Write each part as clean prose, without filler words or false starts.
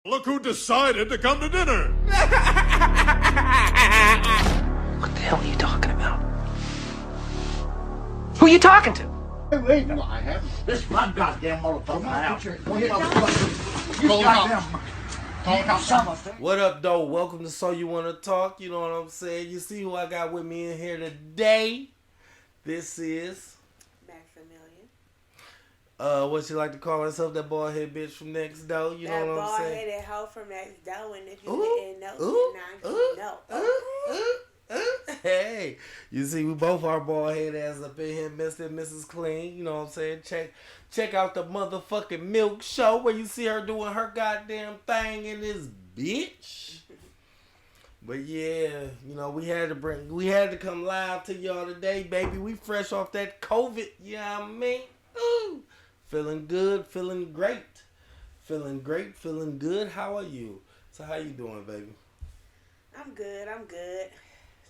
Look who decided to come to dinner! What the hell are you talking about? Who are you talking to? Wait, no, I haven't. This is my goddamn motherfucker now. What up, though? Welcome to So You Wanna Talk. You know what I'm saying? You see who I got with me in here today? This is Maximilian. What you like to call herself, that bald head bitch from next door. You know what I'm saying? That bald-headed hoe from next door, and if you didn't know, Hey, you see, we both are bald head ass up in here, Mr. and Mrs. Clean. You know what I'm saying? Check out the motherfucking Milk Show where you see her doing her goddamn thing in this bitch. But yeah, you know, we had to come live to y'all today, baby. We fresh off that COVID, you know what I mean? Ooh. Feeling good, feeling great. Feeling great, feeling good. How are you? So how you doing, baby? I'm good.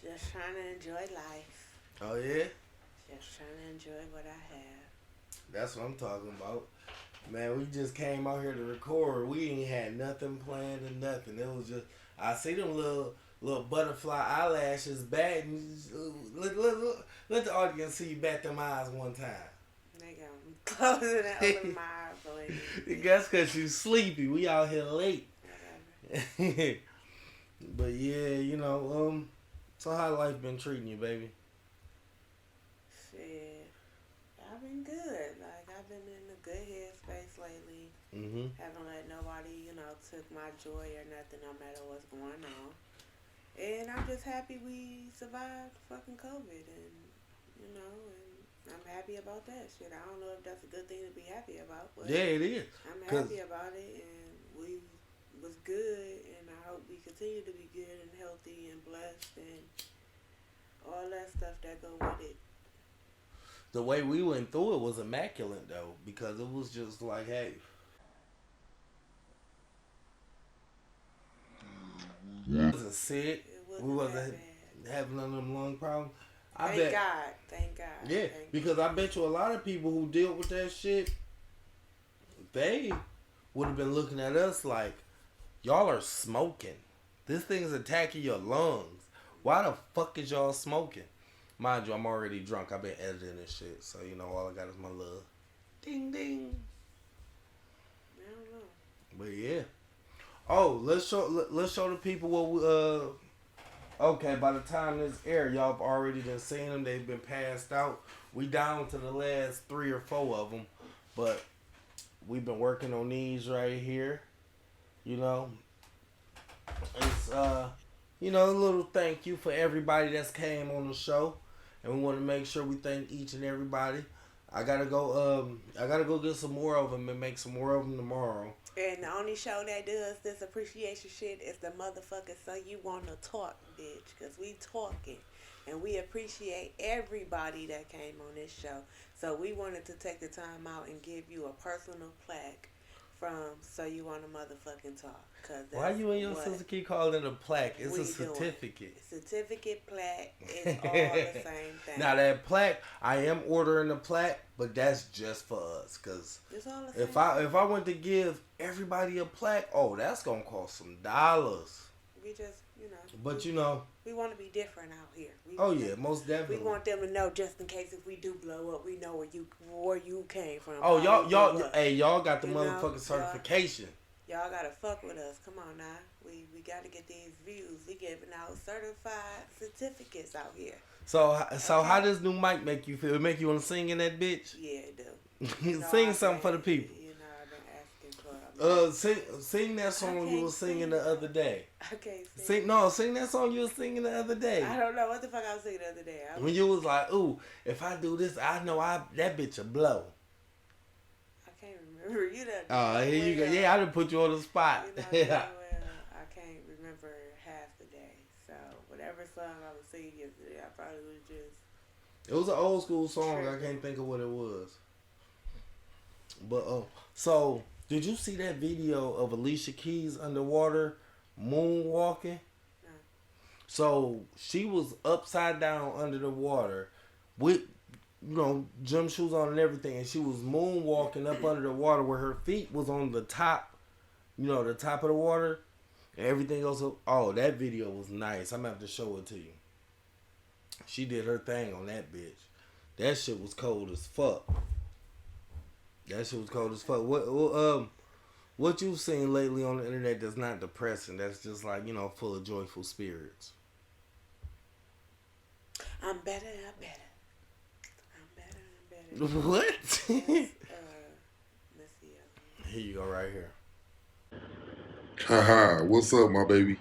Just trying to enjoy life. Oh, yeah? Just trying to enjoy what I have. That's what I'm talking about. Man, we just came out here to record. We ain't had nothing planned or nothing. It was just, I see them little butterfly eyelashes batting. Let the audience see you bat them eyes one time. Nigga, I'm closing and opening my eyes for you. That's because you sleepy. We out here late. Whatever. But yeah, you know, so how life been treating you, baby? Shit, I've been good. Like, I've been in a good headspace lately. Mm-hmm. Haven't let nobody, took my joy or nothing, no matter what's going on. And I'm just happy we survived fucking COVID, and I'm happy about that shit. I don't know if that's a good thing to be happy about, but yeah, it is. I'm happy about it, and we was good, and I hope we continue to be good and healthy and blessed and all that stuff that go with it. The way we went through it was immaculate, though, because it was just like, hey, we wasn't sick. We wasn't having none of them lung problems. Thank God. Yeah, because I bet you a lot of people who deal with that shit, they would have been looking at us like, y'all are smoking. This thing's attacking your lungs. Why the fuck is y'all smoking? Mind you, I'm already drunk. I've been editing this shit, so all I got is my little ding ding. I don't know. But yeah. Oh, let's show the people what we, okay, by the time this air, y'all have already been seeing them. They've been passed out. We down to the last 3 or 4 of them, but we've been working on these right here. It's a little thank you for everybody that's came on the show, and we want to make sure we thank each and everybody. I gotta go get some more of them and make some more of them tomorrow. And the only show that does this appreciation shit is the motherfucker So You Wanna Talk, bitch. Because we talking. And we appreciate everybody that came on this show. So we wanted to take the time out and give you a personal plaque from So You Wanna Motherfucking Talk. Why you and your sister keep calling it a plaque? It's a certificate. Certificate, plaque, it's all the same thing. Now that plaque, I am ordering a plaque, but that's just for us. Cause if I went to give everybody a plaque, that's gonna cost some dollars. We just, But we want to be different out here. Most definitely. We want them to know, just in case if we do blow up, we know where you came from. Oh, y'all got the motherfucking certification. Y'all gotta fuck with us. Come on now. We gotta get these views. We giving out certified certificates out here. So how does new mic make you feel? It make you want to sing in that bitch? Yeah, it do. Sing something for the people. I've been asking for. Sing that song you were singing the other day. Okay. Sing that song you were singing the other day. I don't know what the fuck I was singing the other day. When you was like, ooh, if I do this, I know that bitch will blow. You done. Oh, here you go. Yeah, I done put you on the spot. I can't remember half the day. So whatever song I was singing yesterday, I probably was just. It was an old school song. I can't think of what it was. But so did you see that video of Alicia Keys underwater moonwalking? No. So she was upside down under the water with gym shoes on and everything, and she was moonwalking up under the water where her feet was on the top You know, the top of the water, and everything goes up. Oh, that video was nice. I'm gonna have to show it to you. She did her thing on that bitch. That shit was cold as fuck. What you've seen lately on the internet that's not depressing? That's just like, you know, full of joyful spirits. I'm better. What? Let's see. Here you go, right here. Haha, what's up, my baby?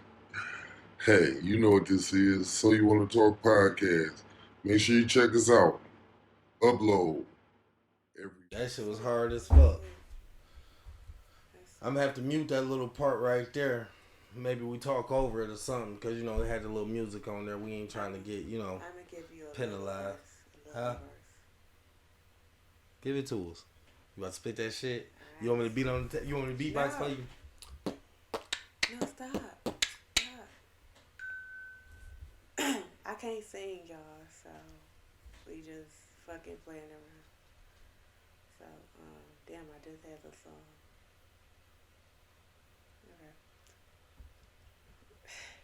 Hey, you know what this is. So You Want to Talk podcast. Make sure you check us out. Upload. That shit was hard as fuck. I'm gonna have to mute that little part right there. Maybe we talk over it or something, because, you know, it had the little music on there. We ain't trying to get, you know, I'm gonna give you a penalized. Huh? Give it to us. You about to spit that shit? You want me to beat on the you want me to beatbox for you? No, stop. I can't sing, y'all, so we just fucking playing around. So, damn, I just had the song. Okay.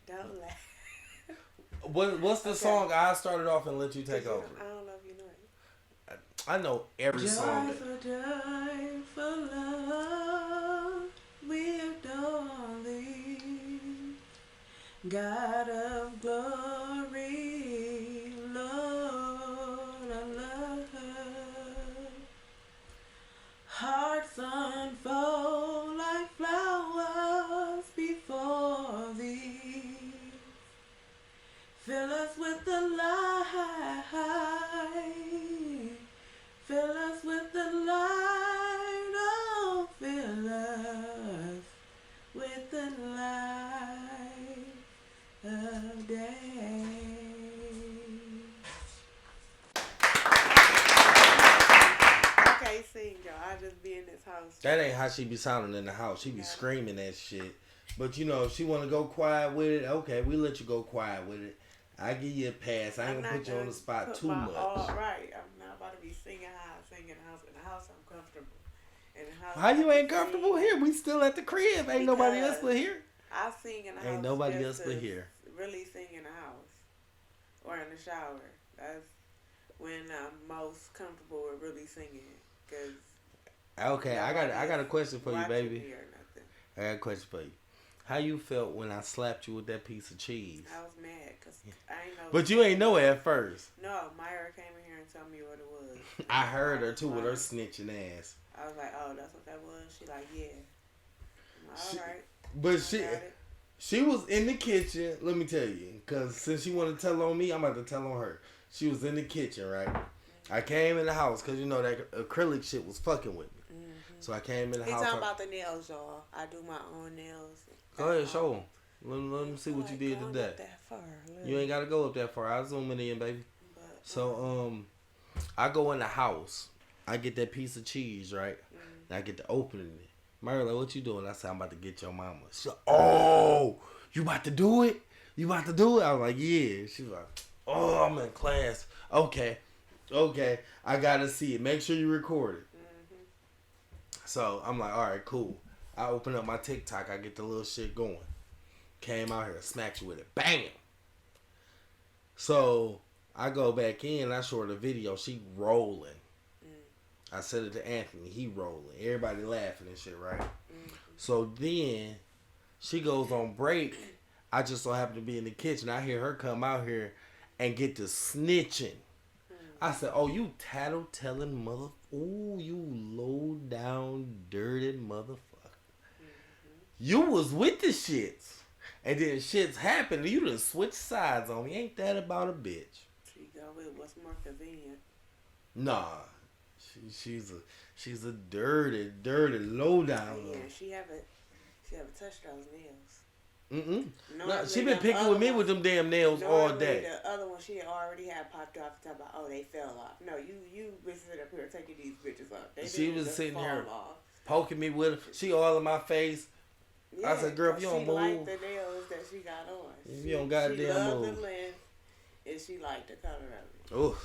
Don't laugh. What's the song? I started off and let you take over. I don't know if you know it. I know every song. Die for love, we adore thee. God of glory, Lord of love. Hearts unfold like flowers before thee. Fill us with the light. Fill us with the light. Oh, fill us with the light of day. I can't sing, y'all. I just be in this house. That ain't how she be sounding in the house. She be screaming that shit. But, you know, if she want to go quiet with it, okay, we let you go quiet with it. I give you a pass. I ain't gonna put you on the spot too much. Right. I'm not about to be singing how I sing in the house. In the house, I'm comfortable. In the house, How you ain't comfortable here? We still at the crib. Ain't nobody else but here. I sing in the house. Ain't nobody else but here. Really sing in the house or in the shower. That's when I'm most comfortable with really singing. Cause okay, I got a question for you, baby. Me or nothing. I got a question for you. How you felt when I slapped you with that piece of cheese? I was mad because I ain't know. But you ain't know it at first. No, Myra came in here and told me what it was. I heard her too with her snitching ass. I was like, oh, that's what that was? She like, yeah. I'm like, all right. But she was in the kitchen. Let me tell you. Because since she wanted to tell on me, I'm about to tell on her. She was in the kitchen, right? Mm-hmm. I came in the house because, you know, that acrylic shit was fucking with me. Mm-hmm. So I came in the house. He's talking about the nails, y'all. I do my own nails. Go ahead, show them. Let them see what you did today. You ain't got to go up that far. I'll zoom it in, baby. So, I go in the house. I get that piece of cheese, right? And I get to opening it. Mary, like, what you doing? I said, I'm about to get your mama. She's like, oh, you about to do it? You about to do it? I was like, yeah. She's like, oh, I'm in class. Okay. I got to see it. Make sure you record it. Mm-hmm. So, I'm like, all right, cool. I open up my TikTok. I get the little shit going. Came out here, smacked you with it. Bam! So, I go back in. I show her the video. She rolling. I said it to Anthony. He rolling. Everybody laughing and shit, right? So then, she goes on break. I just so happen to be in the kitchen. I hear her come out here and get to snitching. I said, oh, you tattle-telling mother... Ooh, you low-down, dirty motherfucker. You was with the shits. And then shits happened. You done switched sides on me. Ain't that about a bitch? She go with what's more convenient. Nah. She's a dirty low down. Yeah, she haven't touched those nails. No, she been picking with me with them damn nails all day. The other one she already had popped off. Talking about, oh, they fell off. No, you been sitting up here taking these bitches off. She was sitting here poking me with them. She all in my face. Yeah, I said, girl, if you don't move. She liked the nails that she got on. If you don't goddamn move. She loved the length, and she liked the color of it. Oh,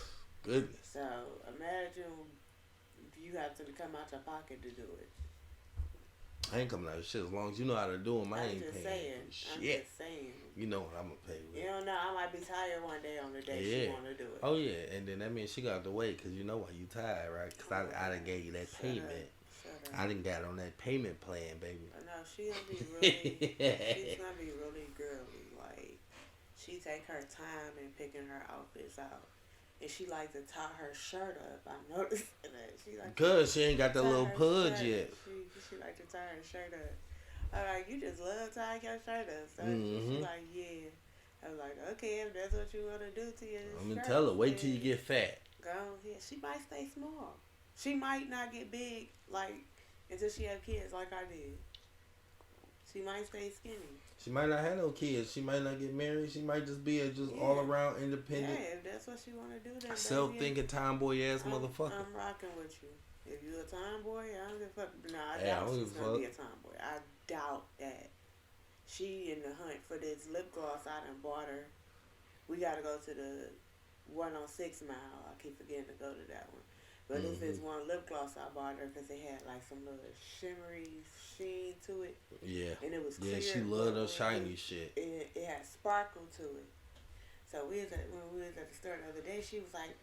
goodness. So, imagine you have to come out your pocket to do it. I ain't coming out with shit as long as you know how to do them. I I'm ain't just paying saying. for shit. I'm just saying. You know what I'm gonna pay with. You don't know. I might be tired one day on the day she want to do it. Oh yeah, and then that means she got to wait because you know why you tired, right? Because I done gave you that payment. I done got on that payment plan, baby. No, she gonna be really. She's gonna be really girly. Like she take her time in picking her outfits out. And she like to tie her shirt up. I noticed that. She like Cause she ain't got that little pudge yet. She like to tie her shirt up. I'm like, you just love tying your shirt up. So she like, yeah. I was like, okay, if that's what you want to do to your I'm gonna shirt, tell her, wait till you get fat. Go ahead. She might stay small. She might not get big like until she have kids like I did. She might stay skinny. She might not have no kids. She might not get married. She might just be a all around independent. Yeah, if that's what she want to do, then self-thinking tomboy ass motherfucker. I'm rocking with you. If you a tomboy, I don't give a fuck. No, I Yeah, doubt she's gonna be a tomboy. I doubt that. She in the hunt for this lip gloss I done bought her. We gotta go to the 106 Mile. I keep forgetting to go to that one. But this is one lip gloss I bought her because it had like some little shimmery sheen to it. Yeah. And it was clear. Yeah, she loved her shiny shit. It had sparkle to it. So when we was at the store the other day, she was like,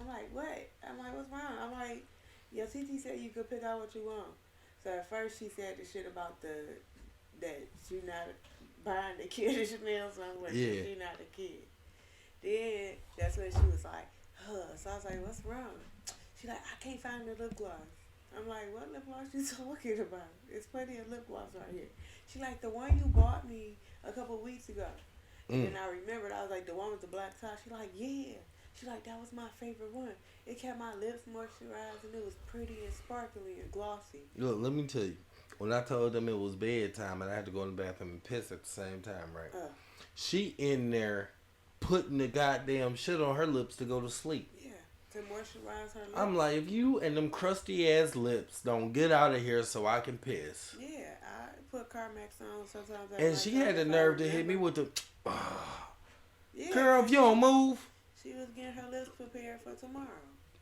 I'm like, what? I'm like, what's wrong? I'm like, your TT said you could pick out what you want. So at first she said the shit about that she not buying the kiddish nails on with she not a kid. Then that's when she was like, so I was like, what's wrong? She like, I can't find the lip gloss. I'm like, what lip gloss you talking about? There's plenty of lip gloss right here. She like, the one you bought me a couple weeks ago. And then I remembered, I was like, the one with the black top. She like, yeah. She like, that was my favorite one. It kept my lips moisturized and it was pretty and sparkly and glossy. Look, let me tell you. When I told them it was bedtime and I had to go in the bathroom and piss at the same time, right? She in there putting the goddamn shit on her lips to go to sleep. Yeah, to moisturize her lips. I'm like, if you and them crusty ass lips don't get out of here so I can piss. Yeah, I put Carmex on sometimes. And she had the nerve to hit me with the, yeah, girl, if you don't move. She was getting her lips prepared for tomorrow.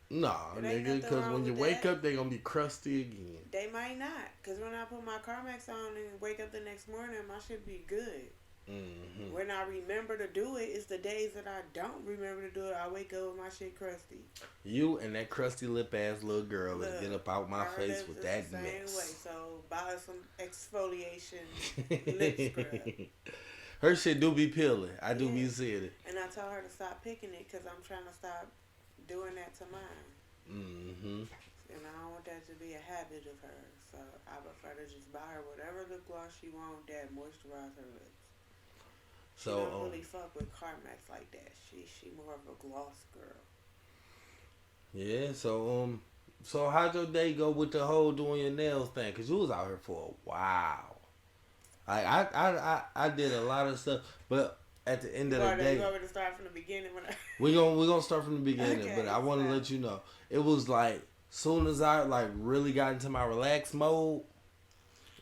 Nah, nigga, because when you wake up, they gonna be crusty again. They might not, because when I put my Carmex on and wake up the next morning, my shit be good. Mm-hmm. When I remember to do it, it's the days that I don't remember to do it. I wake up with my shit crusty. You and that crusty lip ass little girl, let's get up out my face with that mess. Same way, so buy some exfoliation lip scrub. Her shit do be peeling. I do be seeing it. And I told her to stop picking it because I'm trying to stop doing that to mine. Mm-hmm. And I don't want that to be a habit of hers. So I prefer to just buy her whatever lip gloss she wants that moisturize her lips. She don't really fuck with Carmex like that. She more of a gloss girl. Yeah, so how'd your day go with the whole doing your nails thing? Cause you was out here for a while. Like I did a lot of stuff, but at the end of the day, you want me to start from the beginning? we're gonna start from the beginning, okay, but I want to let you know it was like soon as I like really got into my relaxed mode.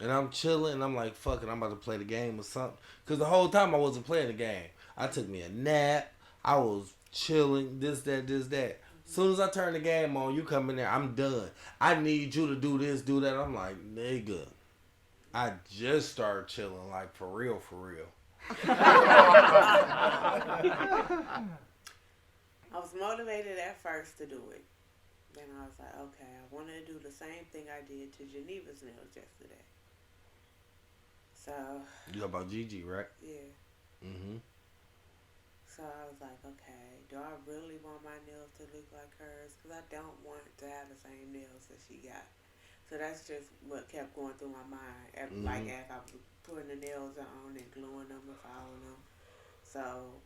And I'm chilling, and I'm like, fuck it, I'm about to play the game or something. Because the whole time I wasn't playing the game. I took me a nap. I was chilling, this, that. As soon as I turn the game on, you come in there, I'm done. I need you to do this, do that. I'm like, nigga, I just started chilling, like, for real. I was motivated at first to do it. Then I was like, okay, I want to do the same thing I did to Geneva's nails yesterday. So you talk about Gigi, right? Yeah. Mm-hmm. So I was like, okay, do I really want my nails to look like hers? Because I don't want to have the same nails that she got. So that's just what kept going through my mind. Like as I was putting the nails on and gluing them and filing them. So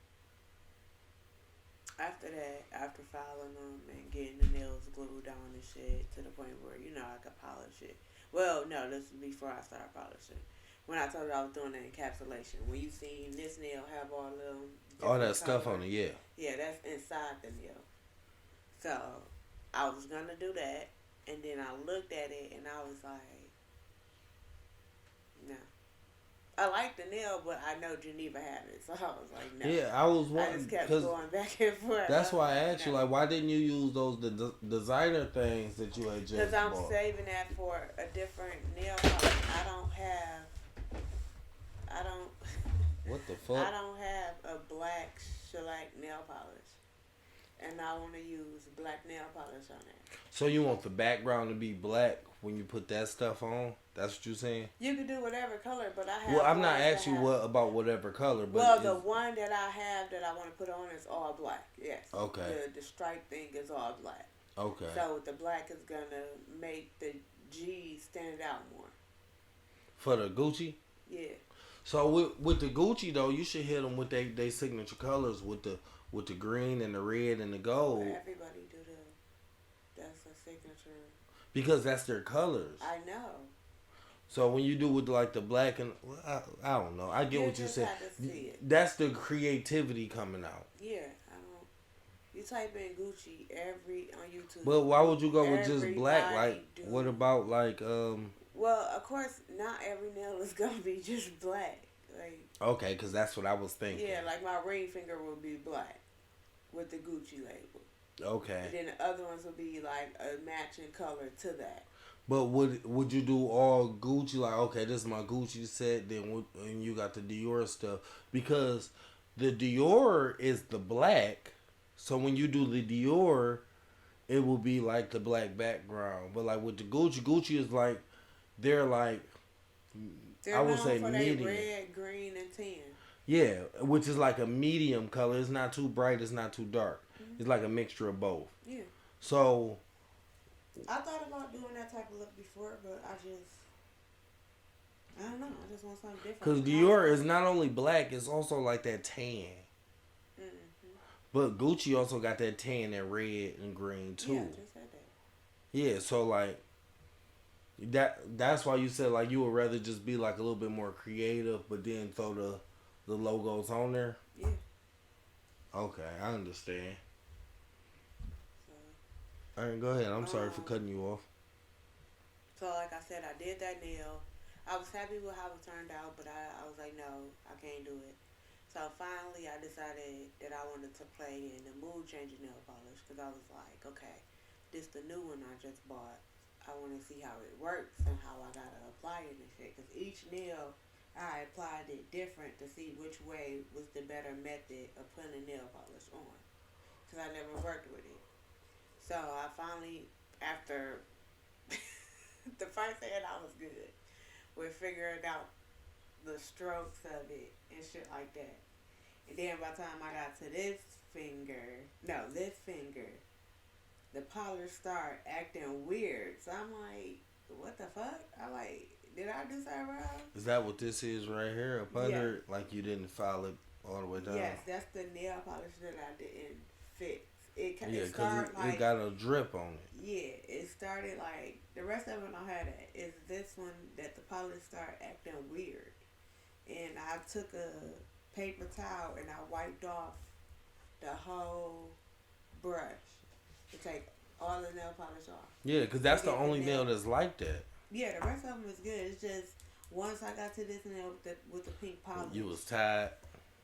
after that, after filing them and getting the nails glued on and shit to the point where, I could polish it. Well, no, this is before I started polishing. When I told you I was doing the encapsulation. When you seen this nail have all that stuff on it, yeah. Yeah, that's inside the nail. So, I was going to do that. And then I looked at it and I was like, no. I like the nail, but I know Geneva had it, so I was like, no. Yeah, I was I wondering just kept because going back and forth. that's why I asked you, no. like, why didn't you use those designer things that you had just Because I'm bought? saving that for a different nail polish. I don't. What the fuck? I don't have a black shellac nail polish, and I want to use black nail polish on it. So you want the background to be black when you put that stuff on? That's what you're saying? You can do whatever color, but I have. Well, I'm not ones that asking you have- what about whatever color, but Well, the one that I have that I want to put on is all black. Yes. Okay. The stripe thing is all black. okay. So the black is gonna make the G stand out more. For the Gucci? Yeah. So with the Gucci though, you should hit them with they signature colors with the green and the red and the gold Everybody do that's a signature. because that's their colors. I know. So when you do with like the black and I don't know, I get You what you just said. have to see it. That's the creativity coming out. Yeah, I don't. You type in Gucci on YouTube. But why would you go with just black? Everybody Like do. what about like Well, of course, not every nail is gonna be just black. Like okay, because that's what I was thinking. yeah, like my ring finger will be black with the Gucci label. Okay. And then the other ones will be like a matching color to that. But would you do all Gucci? Like, okay, this is my Gucci set. Then and you got the Dior stuff because the Dior is the black. So when you do the Dior, it will be like the black background. But like with the Gucci is like they're like They're I would known say for medium. their red, green, and tan. Yeah, which is like a medium color. It's not too bright. It's not too dark. Mm-hmm. It's like a mixture of both. Yeah. So I thought about doing that type of look before, but I don't know. I just want something different. because Dior is not only black, it's also like that tan. Mm-hmm. But Gucci also got that tan and red and green too. Yeah, I just said that. Yeah, so like that's why you said like you would rather just be like a little bit more creative but then throw the logos on there. Yeah. Okay, I understand. So, Alright, go ahead. I'm sorry for cutting you off. so like I said, I did that nail. I was happy with how it turned out, but I was like, no, I can't do it. So finally, I decided that I wanted to play in the mood changing nail polish because I was like, okay, this the new one I just bought. I want to see how it works and how I gotta apply it and shit. Because each nail, I applied it different to see which way was the better method of putting a nail polish on. Because I never worked with it. So I finally, after the first hand, I was good with figuring out the strokes of it and shit like that. And then by the time I got to this finger, the polish started acting weird. So I'm like, what the fuck? I like, did I do something wrong? Is that what this is right here up Yeah. under? Like you didn't file it all the way down? Yes, that's the nail polish that I didn't fix. Yeah, because started like, it got a drip on it. yeah, it started like, the rest of it I don't have that. It's this one that the polish started acting weird. And I took a paper towel and I wiped off the whole brush to take all the nail polish off. Yeah, because that's the Yeah, only the nail nail- that's like that. Yeah, the rest of them is good. It's just once I got to this nail with the pink polish. You was tired.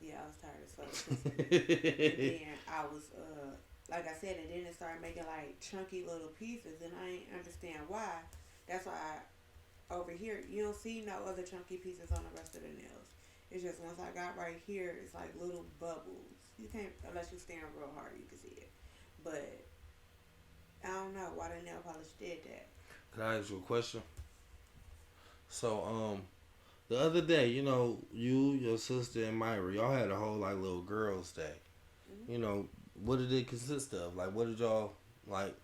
Yeah, I was tired as fuck. And then I was like I said, and then it started making like chunky little pieces, and I ain't understand why. That's why over here you don't see no other chunky pieces on the rest of the nails. It's just once I got right here, it's like little bubbles. You can't, unless you stand real hard, you can see it. But I don't know why the nail polish did that. Can I ask you a question? So, the other day, you know, you, your sister, and Myra, y'all had a whole like little girls' day. Mm-hmm. You know, what did it consist of? Like, what did y'all like,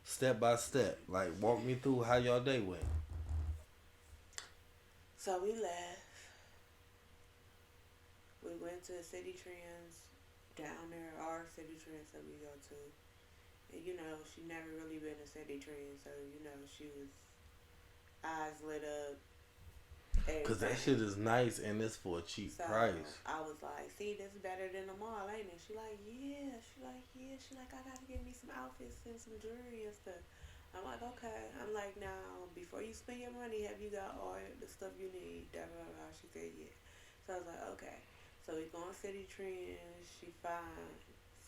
step by step? Like, walk me through how y'all day went. So we left. We went to City Trends down there, our City Trends that we go to. And you know, she never really been to City Trends, so you know, she was eyes lit up. Cause that everything. shit is nice and it's for a cheap So price. I was like, see, this is better than the mall, ain't it? She like, yeah. She like, I gotta get me some outfits and some jewelry and stuff. I'm like, okay. I'm like, now, before you spend your money, have you got all the stuff you need? Da, da, da. She said, yeah. So I was like, okay. So we go on City Trends. She find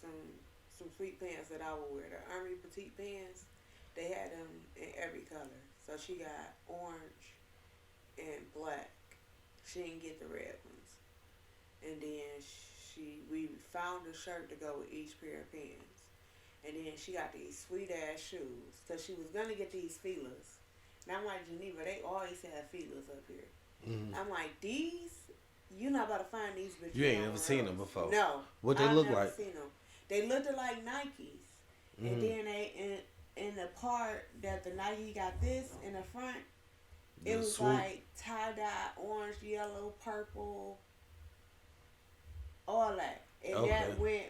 some sweet pants that I would wear. The Army Petite pants, they had them in every color. So she got orange and black. She didn't get the red ones. And then we found a shirt to go with each pair of pants. And then she got these sweet ass shoes. Because she was going to get these feelers. And I'm like, Geneva, they always have feelers up here. Mm-hmm. I'm like, these, you're not about to find these bitches. You ain't never seen them before. No. What they look like? I've never seen them. They looked like Nikes. Mm-hmm. And then they, in the part that the Nike got this in the front, it was like tie-dye, orange, yellow, purple, all that. And that went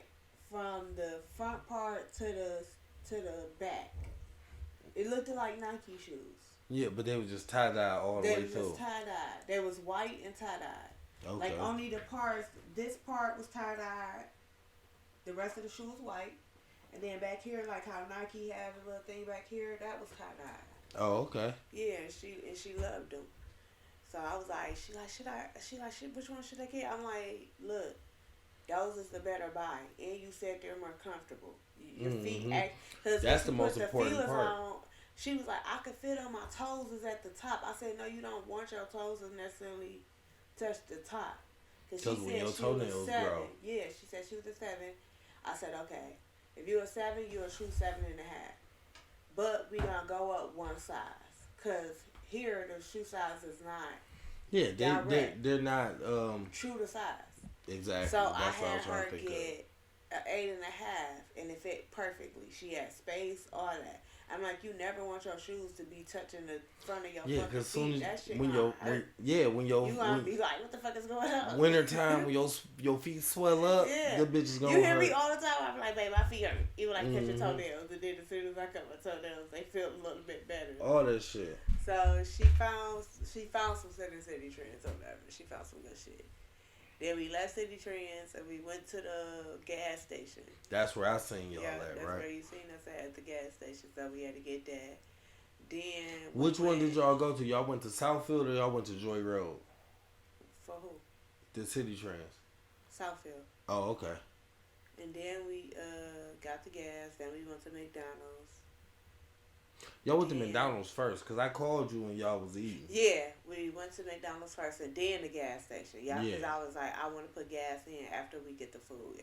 from the front part to the back. It looked like Nike shoes. Yeah, but they was just tie-dye all the way through. They was just tie-dye. They was white and tie-dye. Okay. Like only the parts, this part was tie-dye. The rest of the shoe was white. And then back here, like how Nike has a little thing back here, that was tie-dye. Oh, okay. Yeah, and she loved them. So I was like, which one should I get? I'm like, look, those is the better buy. And you said they're more comfortable. Your feet act, because that's the most important part. On, she was like, I could fit on my toes is at the top. I said, no, you don't want your toes to necessarily touch the top. Because when your toenails grow. Yeah, she said she was a 7. I said, okay, if you're a 7, you're a true 7.5. But we gonna go up one size. Because here, the shoe size is not. Yeah, they're not true to size. Exactly. So I had her get an 8.5, and it fit perfectly. She had space, all that. I'm like, you never want your shoes to be touching the front of your fucking feet. That shit when you gonna be like, what the fuck is going on? Wintertime when your feet swell up, the bitch is gonna hurt. You hear me all the time. I'm like, babe, my feet hurt. Even like catch your toenails, and then as soon as I cut my toenails, they feel a little bit better. All that shit. So she found some City Trends or whatever. She found some good shit. Then we left City Trends and we went to the gas station. That's where I seen y'all at, that's right? That's where you seen us at the gas station. So we had to get that. Then which one did y'all go to? Y'all went to Southfield or y'all went to Joy Road? For who? The City Trends. Southfield. Oh, okay. And then we got the gas. Then we went to McDonald's. Y'all went to McDonald's first, because I called you when y'all was eating. Yeah, we went to McDonald's first and then the gas station. Because I was like, I want to put gas in after we get the food,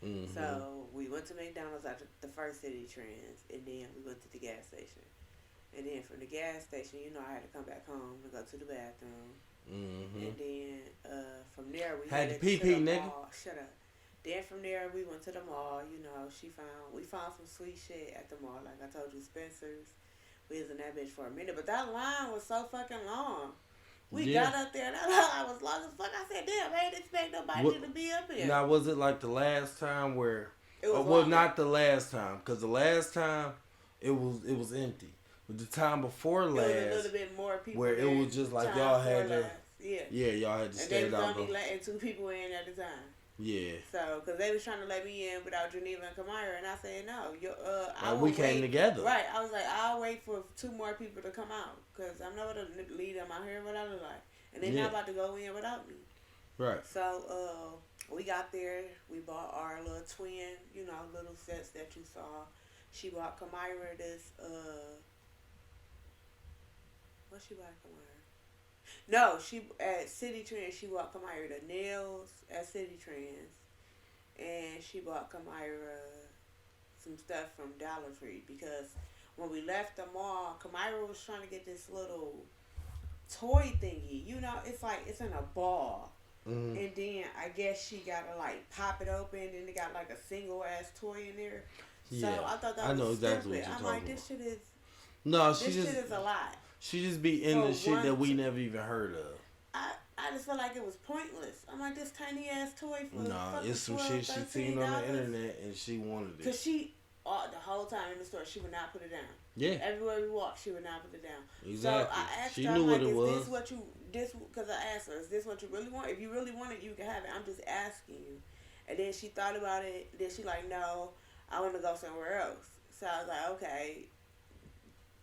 Mm-hmm. So we went to McDonald's after the first City Trends, and then we went to the gas station. And then from the gas station, I had to come back home and go to the bathroom. Mm-hmm. And then from there, we had to pee, nigga. Mall. Shut up. Then from there, we went to the mall. We found some sweet shit at the mall. Like I told you, Spencer's. We was in that bitch for a minute. But that line was so fucking long. We got up there, that line was long as fuck. I said, damn, I ain't expect nobody to be up here. Now, was it like the last time where... Well, not the last time. Because the last time, it was empty. But the time before last... It was a little bit more people. Where it was just like y'all had to... Yeah, y'all had to stand out. And they was only letting 2 people in at a time. Yeah. So, because they was trying to let me in without Geneva and Kamira, and I said, no. We came together. Right. I was like, I'll wait for 2 more people to come out, because I'm not going to lead them out here what I look like. And they're not about to go in without me. Right. So, we got there. We bought our little twin, little sets that you saw. She bought Kamira this, what she bought Kamira? No, at City Trends, she bought Kamira the nails at City Trends. And she bought Kamira some stuff from Dollar Tree. Because when we left the mall, Kamira was trying to get this little toy thingy. It's like, it's in a ball. Mm-hmm. And then I guess she got to like pop it open. And it got like a single ass toy in there. Yeah. So I thought that was exactly stupid. I'm like, this shit is... No, this shit is a lot. She just be in the shit that we never even heard of. I just felt like it was pointless. I'm like, this tiny ass toy for it's some shit she seen on the internet and she wanted it. Cause the whole time in the store, she would not put it down. Yeah. Everywhere we walked, she would not put it down. Exactly. So I asked she her, knew like, what it was. Because I asked her, is this what you really want? If you really want it, you can have it. I'm just asking you. And then she thought about it. Then she like, no, I want to go somewhere else. So I was like, okay.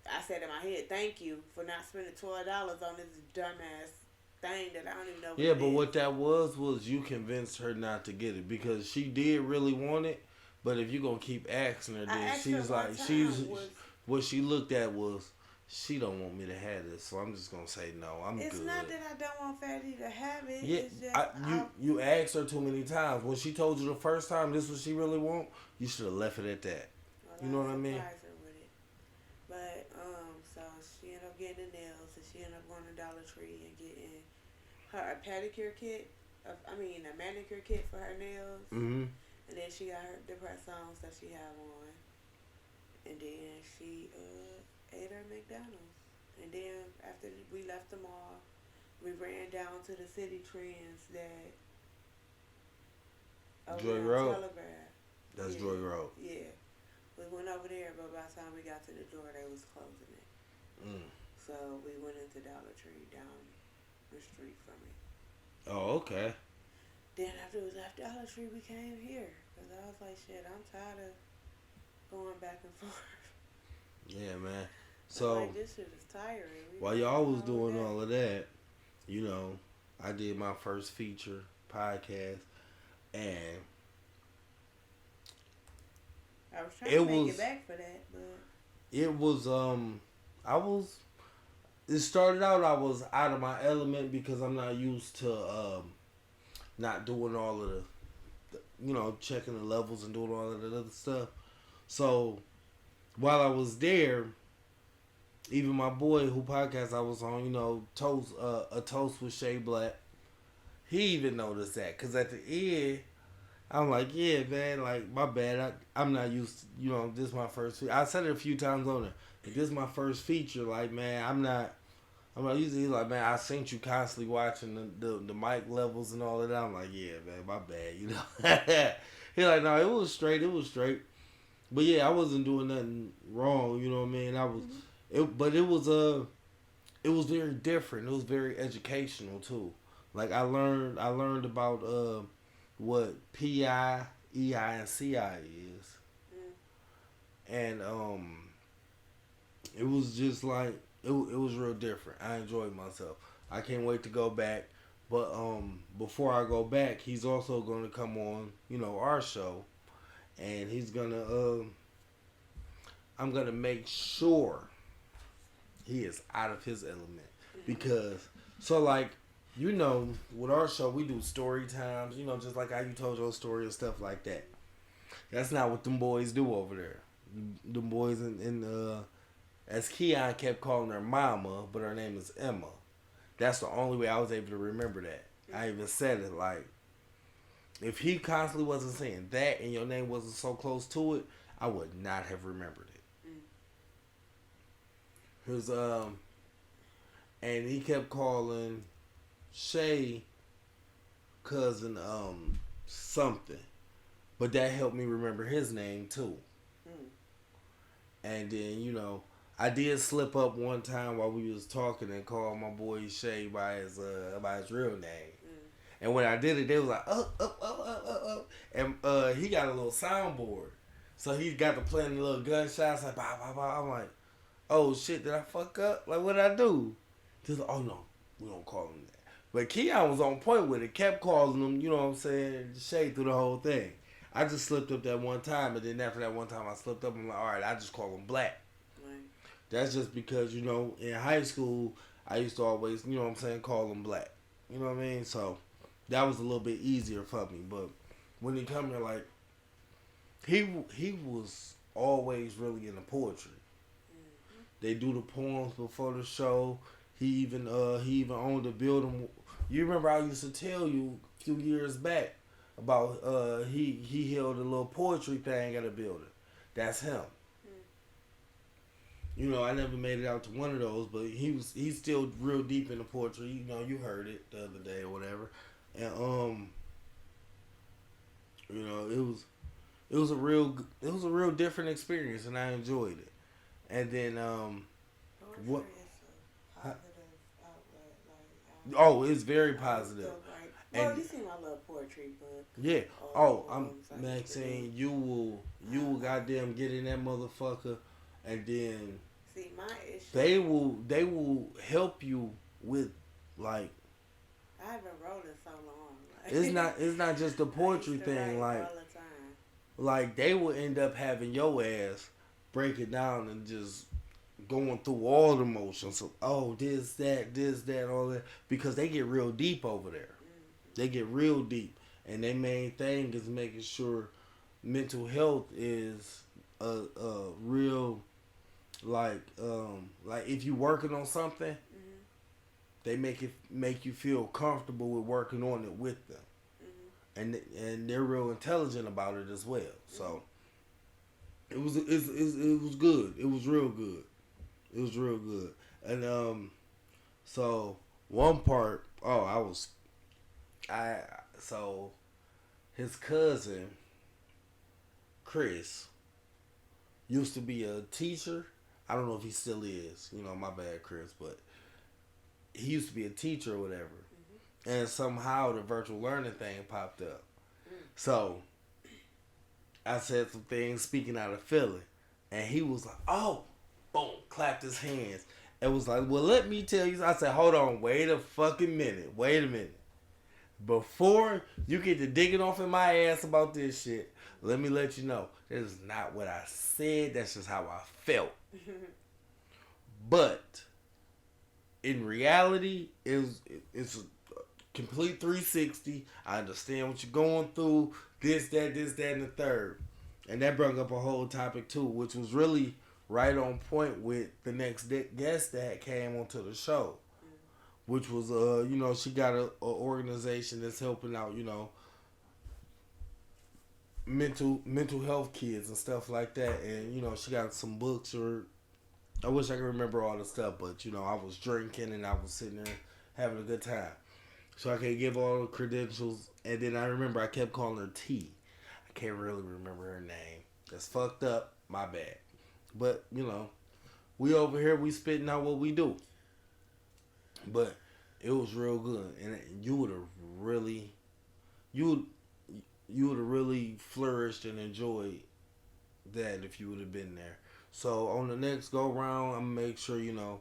I said in my head, thank you for not spending $12 on this dumbass thing that I don't even know what Yeah, it but is. what that was you convinced her not to get it because she did really want it. But if you're gonna keep asking her, I then asked she's her one like, time was, what she looked at was, she don't want me to have this, so I'm just gonna say no. I'm it's good. not that I don't want Fatty to have it. Yeah, It's just you asked her too many times. When she told you the first time this is what she really want, you should have left it at that. You know what I mean? surprised her with it. But so she ended up getting the nails, and she ended up going to Dollar Tree and getting her a pedicure kit. A manicure kit for her nails. Mm-hmm. And then she got her the press-ons that she had on. And then she ate her McDonald's. And then after we left the mall, we ran down to the City Trends that Joy on Road. Telegraph. That's Yeah. Joy Road. Yeah. We went over there, but by the time we got to the door, they was closing it. So we went into Dollar Tree down the street from it. Oh, okay. Then after we left Dollar Tree, we came here. Because I was like, shit, I'm tired of going back and forth. Yeah, man. So So like, this shit is tiring. while y'all was doing all of that, you know, I did my first feature podcast, and I was trying to make it back for that, but it was it started out I was out of my element because I'm not used to not doing all of the checking the levels and doing all of that other stuff. So while I was there, even my boy who podcast I was on, toast a toast with Shay Black, he even noticed that because at the end I'm like, yeah, man, like, my bad. I'm not used to, this is my first feature. I said it a few times on there. Like, this is my first feature. Like, man, I'm not used to. He's like, man, I seen you constantly watching the mic levels and all of that. I'm like, yeah, man, my bad, He's like, no, it was straight. But yeah, I wasn't doing nothing wrong, you know what I mean? It was very different. It was very educational, too. Like, I learned about, what PI, EI, and CI is. And it was just like it was real different. I enjoyed myself. I can't wait to go back. But before I go back, he's also gonna come on, our show. And he's gonna I'm gonna make sure he is out of his element. Because with our show, we do story times, just like how you told your story and stuff like that. That's not what them boys do over there. Them boys as Keon kept calling her Mama, but her name is Emma. That's the only way I was able to remember that. I even said it, like, if he constantly wasn't saying that and your name wasn't so close to it, I would not have remembered it. And he kept calling Shay cousin something, but that helped me remember his name too. And then I did slip up one time while we was talking and called my boy Shay by his real name. And when I did it, they was like up, and he got a little soundboard, so he got to playing the little gunshots like bah, bah, bah. I'm like, oh shit, did I fuck up? Like, what did I do? He's like, oh no, we don't call him that. But Keon was on point with it, kept calling him, Shay through the whole thing. I just slipped up that one time, and then after that one time I slipped up, I'm like, all right, I just call him Black. Right. That's just because, in high school, I used to always, call him Black. You know what I mean? So that was a little bit easier for me. But when he come here, like, he was always really into poetry. They do the poems before the show. He even owned a building. You remember I used to tell you a few years back about he held a little poetry thing at a building. That's him. I never made it out to one of those, but he's still real deep into poetry. You heard it the other day or whatever. And it was a real different experience, and I enjoyed it. And then what? Oh, it's very positive. Well, you seen my little poetry book. Yeah. Maxine, you will goddamn get in that motherfucker, and then See, my issue. They will help you with like. I haven't wrote in so long. Like, It's not just the poetry thing. Like all the time. like they will end up having your ass break it down and just going through all the motions of this, that, all that, because they get real deep over there. They get real deep, and their main thing is making sure mental health is a real like if you working on something, they make you feel comfortable with working on it with them, and they're real intelligent about it as well. So it was good. It was real good. It was real good. And so one part, so his cousin Chris used to be a teacher. I don't know if he still is. You know, my bad, Chris, but he used to be a teacher or whatever. And somehow the virtual learning thing popped up. So I said some things speaking out of feeling, and he was like, "Oh." Boom, clapped his hands and was like, "Well, let me tell you." I said, "Hold on, wait a minute. Before you get to digging off in my ass about this shit, let me let you know, that is not what I said. That's just how I felt." But in reality, it's a complete 360. I understand what you're going through, this, that, and the third. And that brought up a whole topic too, which was really right on point with the next guest that came onto the show, which was she got a organization that's helping out mental health kids and stuff like that, and she got some books, or I wish I could remember all the stuff, but I was drinking and I was sitting there having a good time, so I can't give all the credentials. And then I remember I kept calling her T. I can't really remember her name. That's fucked up. My bad. But, we over here, we spitting out what we do. But it was real good. And you would have really, flourished and enjoyed that if you would have been there. So on the next go round, I'm going to make sure, you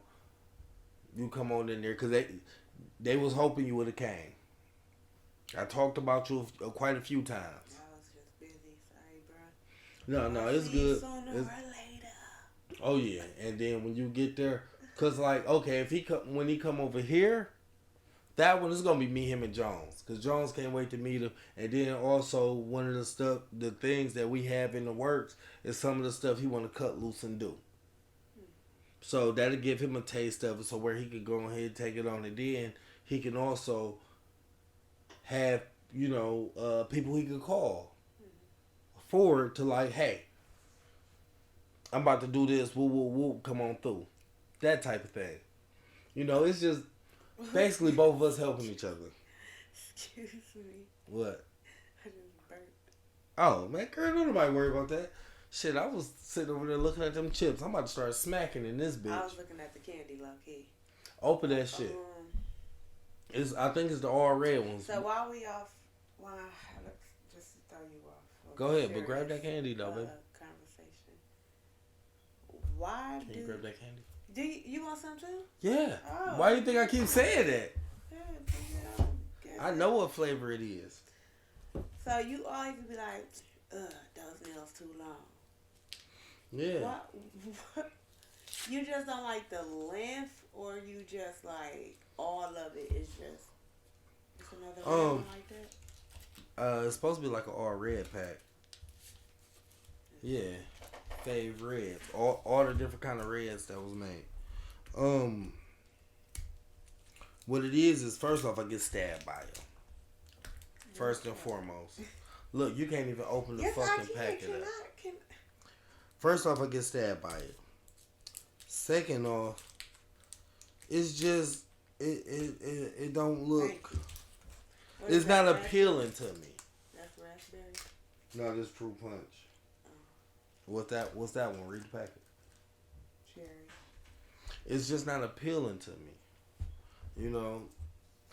come on in there. Because they was hoping you would have came. I talked about you quite a few times. I was just busy. Sorry, bro. No, it's good. Sooner or later. Oh yeah, and then when you get there, cause like okay, when he come over here, that one is gonna be me, him, and Jones, cause Jones can't wait to meet him. And then also one of the things that we have in the works is some of the stuff he want to cut loose and do. So that'll give him a taste of it, so where he could go ahead and take it on, and then he can also have people he could call forward to like, hey, I'm about to do this. Woo, come on through. That type of thing. It's just basically both of us helping each other. Excuse me. What? I just burped. Oh, man, girl, don't nobody worry about that. Shit, I was sitting over there looking at them chips. I'm about to start smacking in this bitch. I was looking at the candy, low key. Open that shit. I think it's the all red ones. So while we off, just to throw you off. Go ahead, but grab that candy though, baby. Conversation. Why Can you grab that candy? Do you want some too? Yeah. Oh. Why do you think I keep saying that? Yeah, I know what flavor it is. So you always be like, those nails too long. Yeah. What? You just don't like the length, or you just like all of it is just it's another one like that? It's supposed to be like an all red pack. Yeah. Fave reds. All the different kind of reds that was made. What it is first off I get stabbed by it. First and foremost. Look, you can't even open the fucking packet up. First off I get stabbed by it. Second off, it's just it don't look. It's not appealing to me. That's raspberry. No, this fruit punch. What's that one? Read the packet. Cherry. It's just not appealing to me.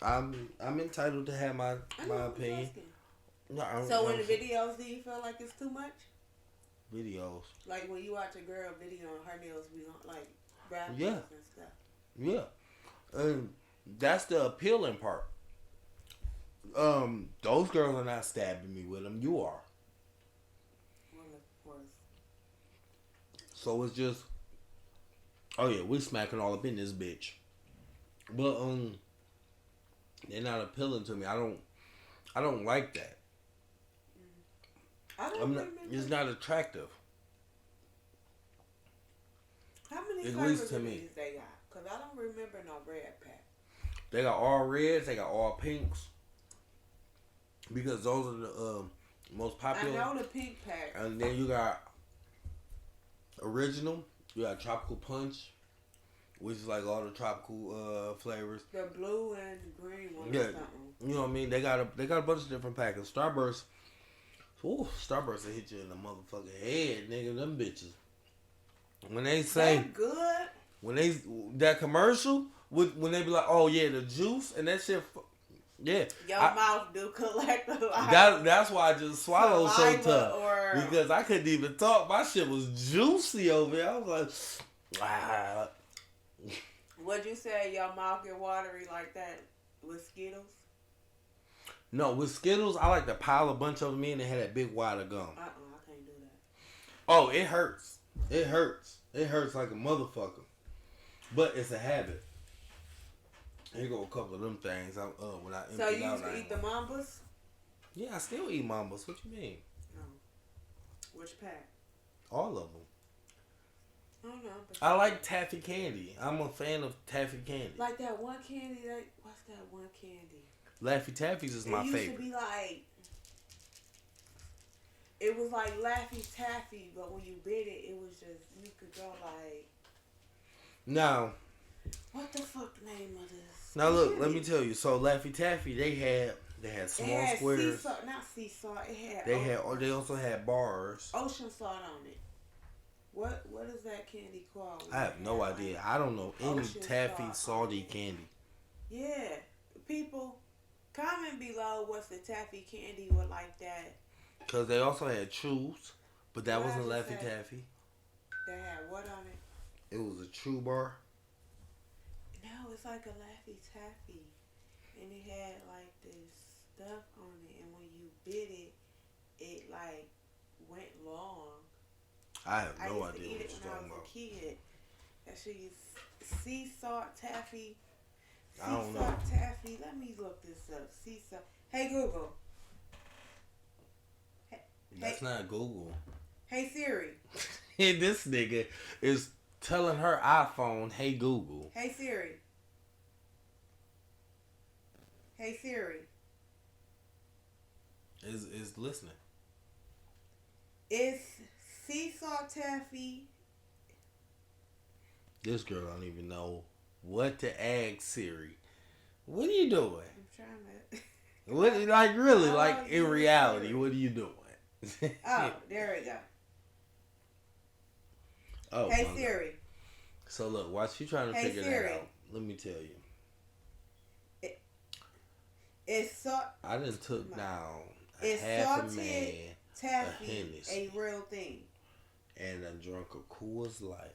I'm entitled to have my opinion. No, so in the videos, do you feel like it's too much? Videos. Like when you watch a girl video and her nails be like rappers Yeah. and stuff. Yeah. And that's the appealing part. Those girls are not stabbing me with them. You are. Well, of course. So it's just, oh yeah, we smacking all up in this bitch. But they're not appealing to me. I don't like that. I don't I'm not, remember. it's not attractive. How many at flavors least to of me. these they got? Because I don't remember no red pack. They got all reds. They got all pinks. Because those are the most popular. I know the pink pack. And then you got original. You got tropical punch, which is like all the tropical flavors. The blue and green one Yeah, or something. you know what I mean. They got a bunch of different packets. Starburst, Starburst will hit you in the motherfucking head, nigga. Them bitches. When they say That good. when that commercial when they be like, oh yeah, the juice and that shit. Yeah, Your mouth do collect a lot. that's why I just swallowed so Saliva tough or- because I couldn't even talk. My shit was juicy over there. I was like, ah. Would you say your mouth get watery like that with Skittles? No, with Skittles, I like to pile a bunch of them in and have that big wad of gum. I can't do that. Oh, it hurts. It hurts. It hurts like a motherfucker. But it's a habit. Here go a couple of them things. When I empty So you out, used to eat the Mambas? Yeah, I still eat Mambas. What you mean? No. Which pack? All of them. I don't know. But I like taffy candy. I'm a fan of taffy candy. Like that one candy. What's that one candy? Laffy Taffy's is my It favorite. used to be like. It was like Laffy Taffy, but when you bit it, it was just you could go like. Now, What the fuck name of this? now look, let me tell you. So Laffy Taffy, they had small it had squares. Sea salt, not sea salt. It had. They also had bars. ocean salt on it. What is that candy called? I have no idea. I don't know any Ocean taffy salt. salty candy. Yeah, people, comment below what's the taffy candy with like that. Cause they also had chews, but that What wasn't I Laffy just said. Taffy. That had what on it? It was a chew bar. No, it's like a Laffy Taffy, and it had like this stuff on it, and when you bit it, it like went long. I have I no used to idea eat what it you're when I talking was about. a kid. That shit is sea salt taffy. Sea I don't know. salt taffy. Let me look this up. Sea salt. Hey Google. That's not Google. Hey Siri. And this nigga is telling her iPhone, "Hey Google." Hey Siri. Hey Siri. Is listening. Is sea salt taffy? This girl don't even know what to ask Siri. What are you doing? I'm trying to. What, like really, Oh, like in yeah, reality, Siri. what are you doing? Oh, there we go. Oh, Hey my God. Siri. So look, while she trying to Hey, figure Siri. that out, let me tell you, Is salt I done took down a Is half a salted man taffy Hennessy. a real thing? and I drunk a Coors Light.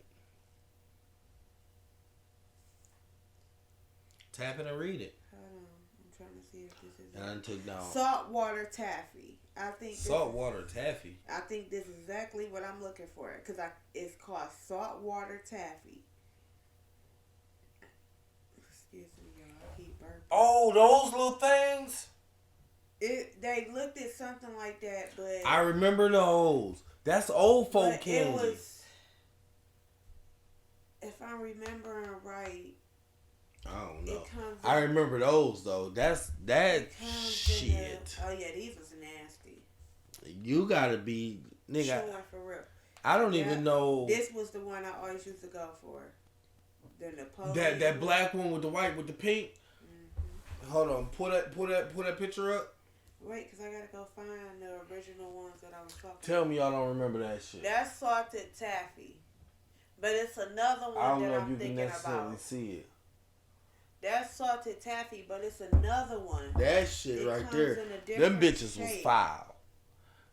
Tap it and read it. Hold on, I'm trying to see if this is And I done took down saltwater taffy. I think this saltwater taffy. I think this is exactly what I'm looking for because it's called saltwater taffy. Excuse me, y'all. I keep burping. Oh, those little things. They looked at something like that, but I remember those. That's old folk but candy. it was, if I'm remembering right, I don't know. it comes. I remember those though. That it comes in shit. oh yeah, these was nasty. You gotta be nigga. Chewing for real. I don't Yeah. even know This was the one I always used to go for. The Napoleon. that black one with the white with the pink. Mm-hmm. Hold on, pull that picture up. Wait, because I got to go find the original ones that I was talking Tell me y'all don't remember that shit. That's salted taffy. But it's another I one don't know that if I'm you can thinking necessarily about. see it. That's salted taffy, but it's another one. That shit It right comes there. in a Them different bitches was shape. foul.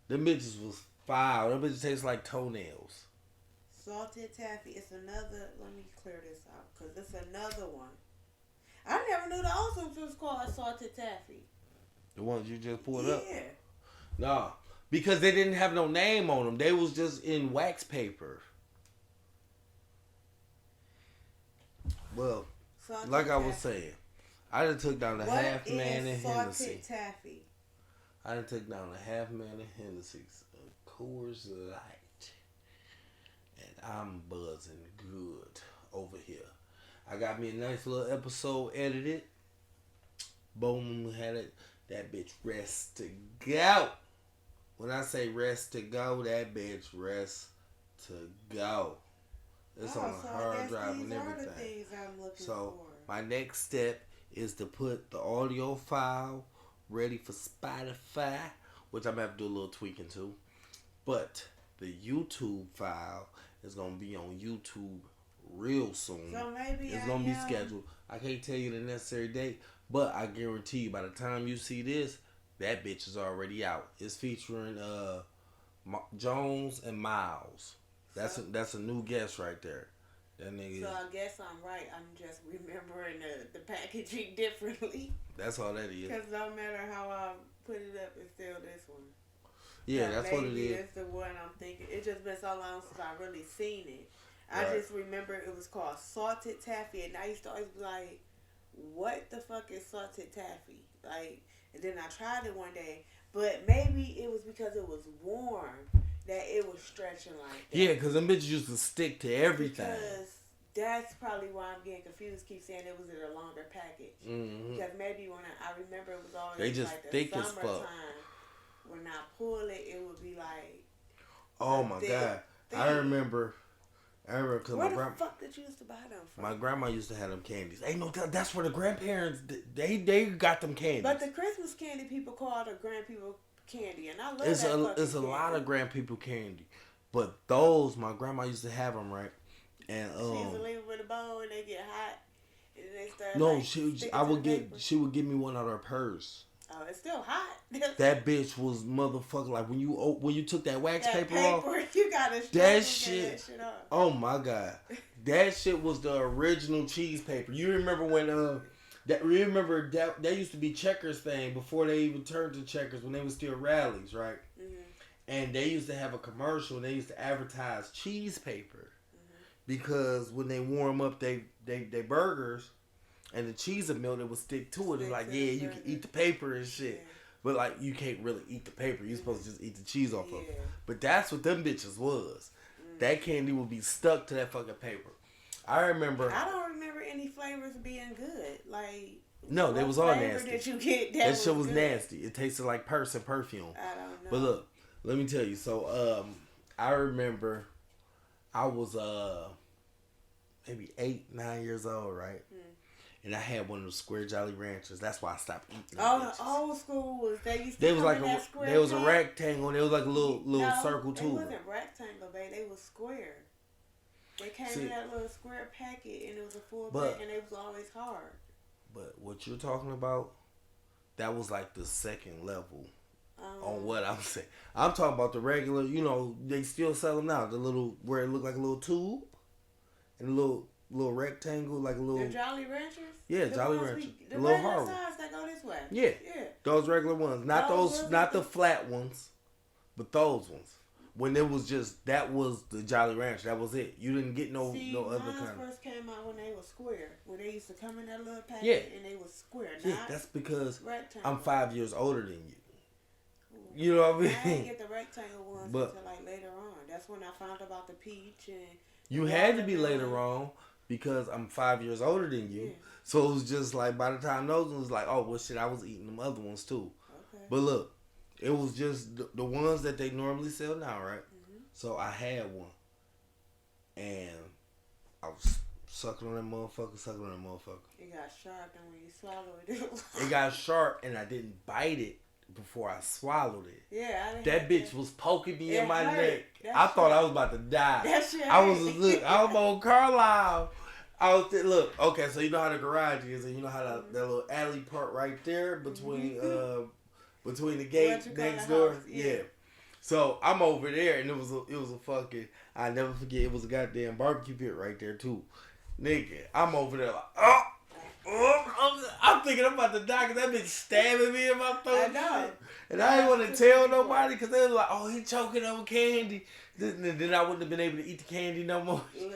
Them bitches was foul. Them bitches taste like toenails. Salted Taffy. It's another. Let me clear this out because it's another one. I never knew the Osups was called Salted Taffy. The ones you just pulled up? Yeah. No. Because they didn't have no name on them. They was just in wax paper. Well, Salted like I was Taffy. saying, I done took down the What half man is in Hennessy. Salted Taffy? I done took down the half man in Hennessy. Coors Light. And I'm buzzing good over here. I got me a nice little episode edited. Boom, had it. That bitch rest to go. When I say rest to go, that bitch rest to go. It's on a hard drive and everything. So my next step is to put the audio file ready for Spotify, which I'm gonna have to do a little tweaking too. But the YouTube file is gonna be on YouTube real soon. So maybe it's gonna be scheduled. I can't tell you the necessary date, but I guarantee you by the time you see this, that bitch is already out. It's featuring Jones and Miles. That's a new guest right there. That nigga. So I guess I'm right. I'm just remembering the packaging differently. That's all that is. Because no matter how I put it up, it's still this one. Yeah, so that's what it is. Maybe it's the one I'm thinking. It's just been so long since I really seen it. Right. I just remember it was called Salted Taffy, and I used to always be like, "What the fuck is Salted Taffy?" Like, and then I tried it one day, but maybe it was because it was warm that it was stretching like that. Yeah, because them bitches used to stick to everything. Because that's probably why I'm getting confused. Keep saying it was in a longer package. Mm-hmm. Because maybe when I remember it was always they just like the thick as summertime. fuck. When I pull it, it would be like. Oh my god! I remember because where the fuck did you used to buy them from? My grandma used to have them candies. Hey, no, that's where the grandparents they got them candies. But the Christmas candy people call the grand people candy, and I love it's that. It's a lot of grand people candy, but those my grandma used to have them, right? And she used to leave them with a bowl, and they get hot, and they start. No, like, she would give me one out of her purse. Oh, it's still hot. That bitch was motherfucking like when you took that wax paper off. You gotta that shit. That shit off. Oh my god, that shit was the original cheese paper. You remember when that used to be Checkers thing before they even turned to Checkers when they were still Rallies, right? Mm-hmm. And they used to have a commercial and they used to advertise cheese paper because when they warm up they burgers. And the cheese and milk that would stick to it. It's like, yeah, you can eat the paper and shit. Yeah. But, like, you can't really eat the paper. You're supposed to just eat the cheese off of it. But that's what them bitches was. That candy would be stuck to that fucking paper. I don't remember any flavors being good. Like, no, they was all nasty. Did you get that shit was nasty. It tasted like purse and perfume. I don't know. But look, let me tell you. So, I remember I was maybe 8, 9 years old, right? And I had one of those square Jolly Ranchers. That's why I stopped eating them. Oh, the old school was they used to they was come like in that square. There was a rectangle. And there was like a little circle too. It wasn't rectangle, babe. They was square. They came in that little square packet, and it was a full pack, and it was always hard. But what you're talking about, that was like the second level on what I'm saying. I'm talking about the regular. You know, they still sell them now. The little where it looked like a little tube, and a little rectangle, like a little. The Jolly Ranchers? Yeah, Jolly Ranchers. The little regular size that go this way. Yeah. Those regular ones. Not not the flat ones, but those ones. When it was just, that was the Jolly Rancher. That was it. You didn't get no other kind. Mine first came out when they were square. When they used to come in that little packet and they was square. Yeah, that's because rectangle. I'm 5 years older than you. You know what I mean? I didn't get the rectangle ones until like later on. That's when I found about the peach and. You had to be later on because I'm 5 years older than you. Yeah. So it was just like by the time those ones was like, oh well, shit, I was eating them other ones too. Okay. But look, it was just the ones that they normally sell now, right? Mm-hmm. So I had one, and I was sucking on that motherfucker. It got sharp, and when you swallowed it, it got sharp, and I didn't bite it before I swallowed it. Yeah, I didn't. That bitch was poking me in my neck. I thought I was about to die. That shit I was on Carlisle. I was look, okay, so you know how the garage is, and you know how that little alley part right there between the gate next door. Yeah. So I'm over there, and it was a fucking. I never forget. It was a goddamn barbecue pit right there too, nigga. I'm over there like, I'm thinking I'm about to die because that bitch stabbing me in my throat. I know. And I didn't want to tell nobody because they was like, oh, he choking on candy. Then I wouldn't have been able to eat the candy no more. Look,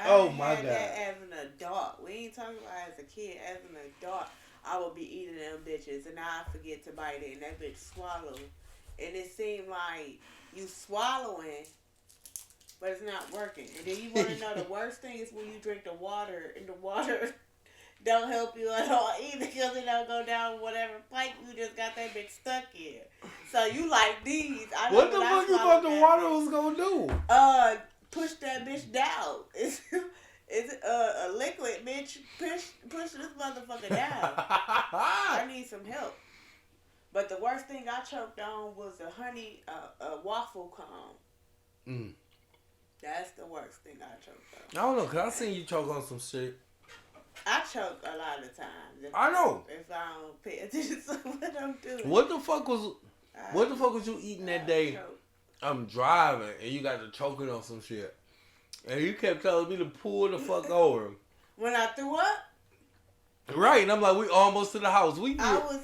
Oh my God. that as an adult. We ain't talking about as a kid. As an adult, I would be eating them bitches, and I forget to bite it, and that bitch swallow. And it seemed like you swallowing, but it's not working. And then you want to know the worst thing is when you drink the water, and the water don't help you at all either because it don't go down whatever pipe you just got that bitch stuck in. So you like these. What the fuck you thought the water was going to do? Push that bitch down. It's a liquid, bitch. Push this motherfucker down. I need some help. But the worst thing I choked on was a honey waffle cone. That's the worst thing I choked on. I don't know, because I seen you choke on some shit. I choke a lot of times. I know. If I don't pay attention to what I'm doing. What the fuck was you eating that day? Choke. I'm driving and you got to choking on some shit. And you kept telling me to pull the fuck over. When I threw up? Right, and I'm like, we almost to the house. We I was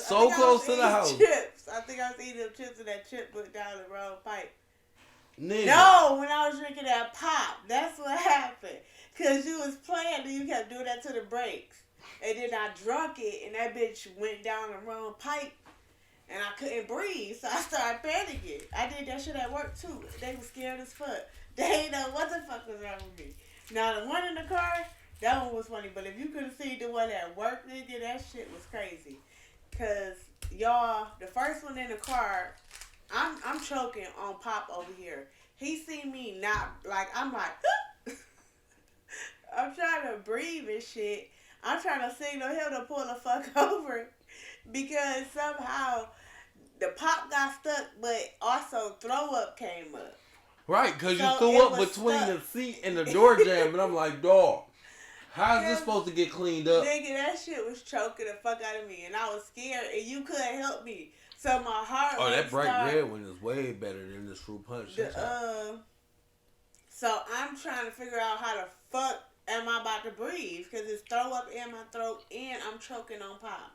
so close to the house. Chips. I think I was eating them chips and that chip put down the wrong pipe. Nigga. No, when I was drinking that pop, that's what happened. Cause you was playing and you kept doing that to the brakes. And then I drunk it and that bitch went down the wrong pipe. And I couldn't breathe, so I started panicking. I did that shit at work too. They was scared as fuck. They ain't know what the fuck was wrong with me. Now the one in the car, that one was funny. But if you could have seen the one at work, nigga, that shit was crazy. Cause y'all, the first one in the car, I'm choking on Pop over here. He see me not like I'm like, I'm trying to breathe and shit. I'm trying to signal him to pull the fuck over. Because somehow the pop got stuck, but also throw up came up. Right, because So you threw it up was between stuck. the seat and the door jam, and I'm like, dog, how's this supposed to get cleaned up? Nigga, that shit was choking the fuck out of me, and I was scared, and you couldn't help me. So my heart Oh, that bright started, red one is way better than this fruit punch. So I'm trying to figure out how the fuck am I about to breathe, because it's throw up in my throat, and I'm choking on Pop.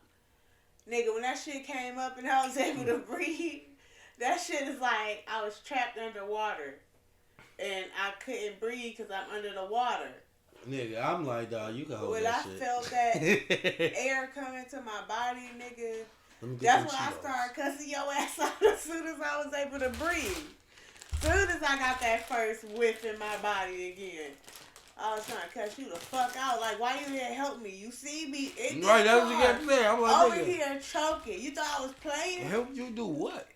Nigga, when that shit came up and I was able to breathe, that shit is like I was trapped underwater. And I couldn't breathe because I'm under the water. Nigga, I'm like, dog, you can hold When that I shit. felt that air come into my body, nigga, that's when I started cussing your ass out as soon as I was able to breathe. As soon as I got that first whiff in my body again. I was trying to cuss you the fuck out. Like, why you didn't help me? You see me? Right, that's what you kept saying. I'm like, over nigga, here choking. You thought I was playing? help you do what?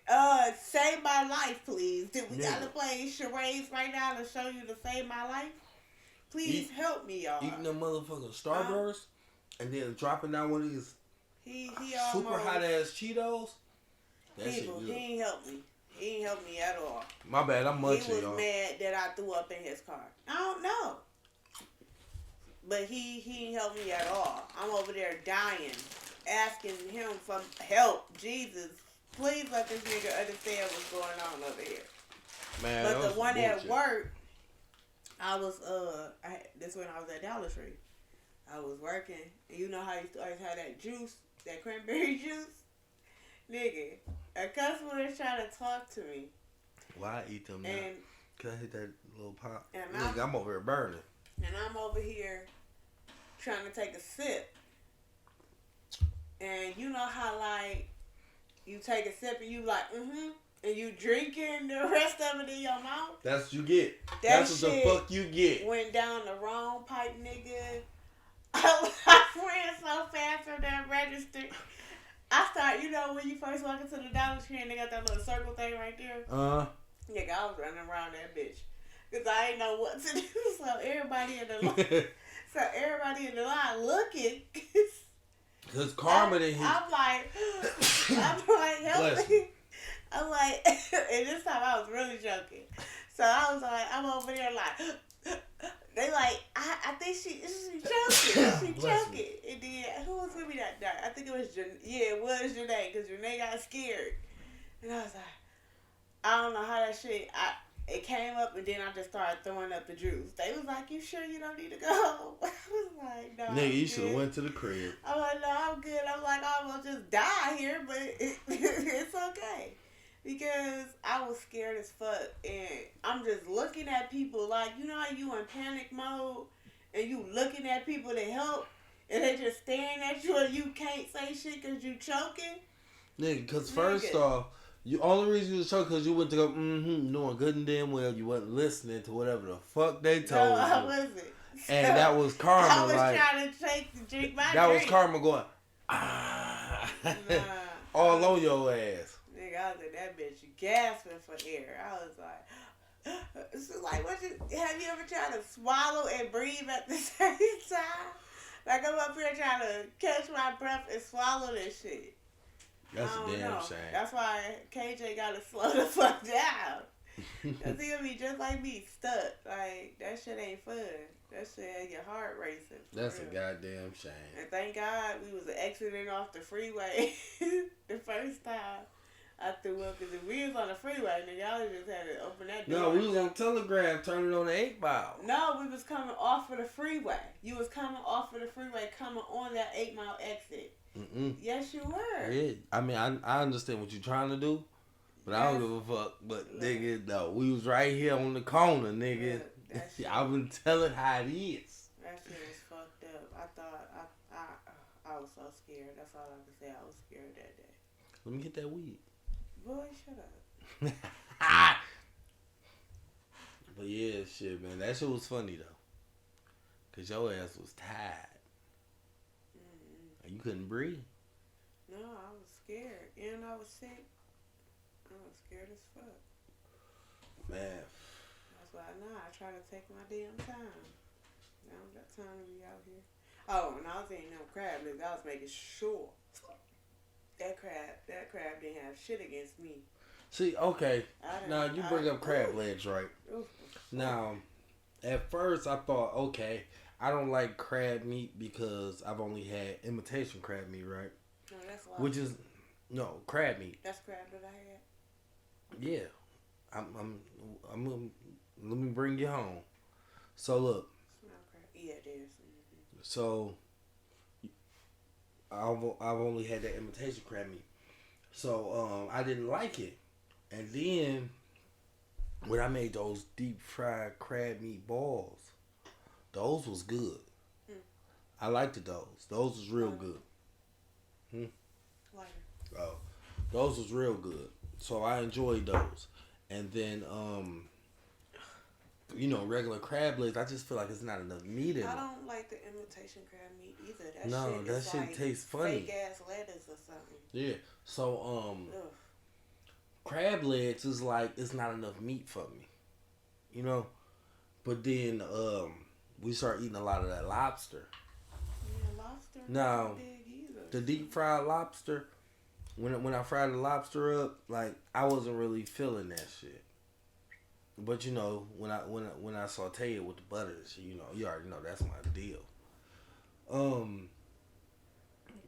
Save my life, please. Did we Yeah. gotta play charades right now to show you to save my life? Please help me, y'all. Eating them motherfucking Starburst and then dropping down one of these He super almost, hot ass Cheetos. That shit people, good. he ain't help me. He ain't help me at all. My bad, I'm munching, He was y'all. mad that I threw up in his car. I don't know. But he ain't help me at all. I'm over there dying, asking him for help. Jesus, please let this nigga understand what's going on over here. Man, But that the was one bullshit. at work, I was this when I was at Dollar Tree. I was working, and you know how you used to always have that juice, that cranberry juice? Nigga, a customer is trying to talk to me. Why I eat them now? And Can I hit that little pop? And Nigga, I'm over here burning. I'm over here trying to take a sip. And you know how, like, you take a sip and you like, and you drinking the rest of it in your mouth? That's what you get. That That's what the shit fuck you get. Went down the wrong pipe, nigga. I ran so fast from that register. I started, you know, when you first walk into the Dollar Tree and they got that little circle thing right there? Nigga, I was running around that bitch. Because I didn't know what to do. So everybody in the line looking. Because karma didn't hit. I'm like, help me. I'm like, and this time I was really joking. So I was like, I'm over there like, they like, I think she's joking. She's joking. And then, who was with me that night? I think it was, it was Janae, because Janae got scared. And I was like, I don't know how that shit. It came up and then I just started throwing up the juice. They was like, "You sure you don't need to go?" I was like, "No." Nigga, you should have went to the crib. I'm like, "No, I'm good." I'm like, "I will just die here, but it's okay." Because I was scared as fuck, and I'm just looking at people like, you know how you in panic mode, and you looking at people to help, and they just staring at you, and you can't say shit because you choking. Nigga, because first off, you only reason you was choking because you went to go, knowing good and damn well you wasn't listening to whatever the fuck they told you. I wasn't. And that was karma. I was like, trying to drink my that drink. was karma going, all on your ass. Nigga, I was in that bitch gasping for air. I was like, it's like, have you ever tried to swallow and breathe at the same time? Like, I'm up here trying to catch my breath and swallow this shit. That's a damn shame. That's why KJ gotta slow the fuck down. Cause he gonna be just like me, stuck. Like, that shit ain't fun. That shit had your heart racing. That's real. A goddamn shame. And thank God we was exiting off the freeway the first time I threw up. Cause if we was on the freeway, then y'all just had to open that door. No, we was on Telegram turning on the 8 Mile. No, we was coming off of the freeway. You was coming off of the freeway, coming on that 8 Mile exit. Mm-mm. Yes, you were. Yeah, I mean, I understand what you're trying to do, but I don't give a fuck. But nigga, no, we was right here on the corner, nigga. I've been telling how it is. That shit was fucked up. I thought I was so scared. That's all I can say. I was scared that day. Let me get that weed. Boy, shut up. But yeah, shit, man, that shit was funny though, cause your ass was tired. You couldn't breathe. No, I was scared. And I was sick. I was scared as fuck. Man. That's why I try to take my damn time. I don't got time to be out here. Oh, and I was eating them crab legs. I was making sure that crab didn't have shit against me. See, okay. Now, you bring up crab legs, right? Now, at first I thought, okay, I don't like crab meat because I've only had imitation crab meat, right? No, that's lobster. Which is crab meat. That's crab that I had. Yeah, I'm. Let me bring you home. So look. Smell crab. Yeah, it is. Mm-hmm. So I've only had that imitation crab meat. So I didn't like it, and then when I made those deep fried crab meat balls. Those was good. I liked those. Those was real good. Oh, those was real good. So I enjoyed those. And then, regular crab legs, I just feel like it's not enough meat in it. I don't like the imitation crab meat either. That shit like tastes funny. Fake ass lettuce or something. Yeah. So, crab legs is like, it's not enough meat for me. You know? But then, we start eating a lot of that lobster. Yeah, lobster. Now, big either. The deep fried lobster, when I fried the lobster up, like I wasn't really feeling that shit. But when I saute it with the butter, you already know that's my deal.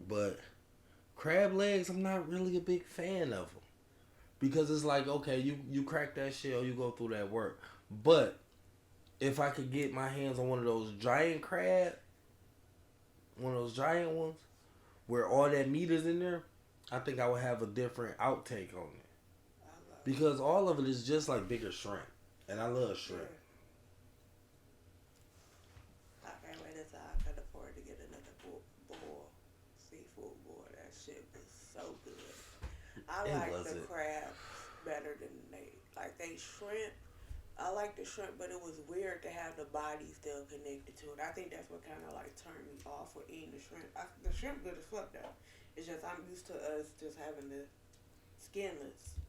But crab legs, I'm not really a big fan of them because it's like, okay, you crack that shell, you go through that work, but if I could get my hands on one of those giant crab, one of those giant ones, where all that meat is in there, I think I would have a different outtake on it. Because all of it is just like bigger shrimp. And I love shrimp. I can't wait until I can afford to get another boil, seafood boil. That shit was so good. I like the crab better than they shrimp. I like the shrimp, but it was weird to have the body still connected to it. I think that's what kind of turned me off with eating the shrimp. The shrimp good as fuck though. It's just I'm used to us just having the skinless.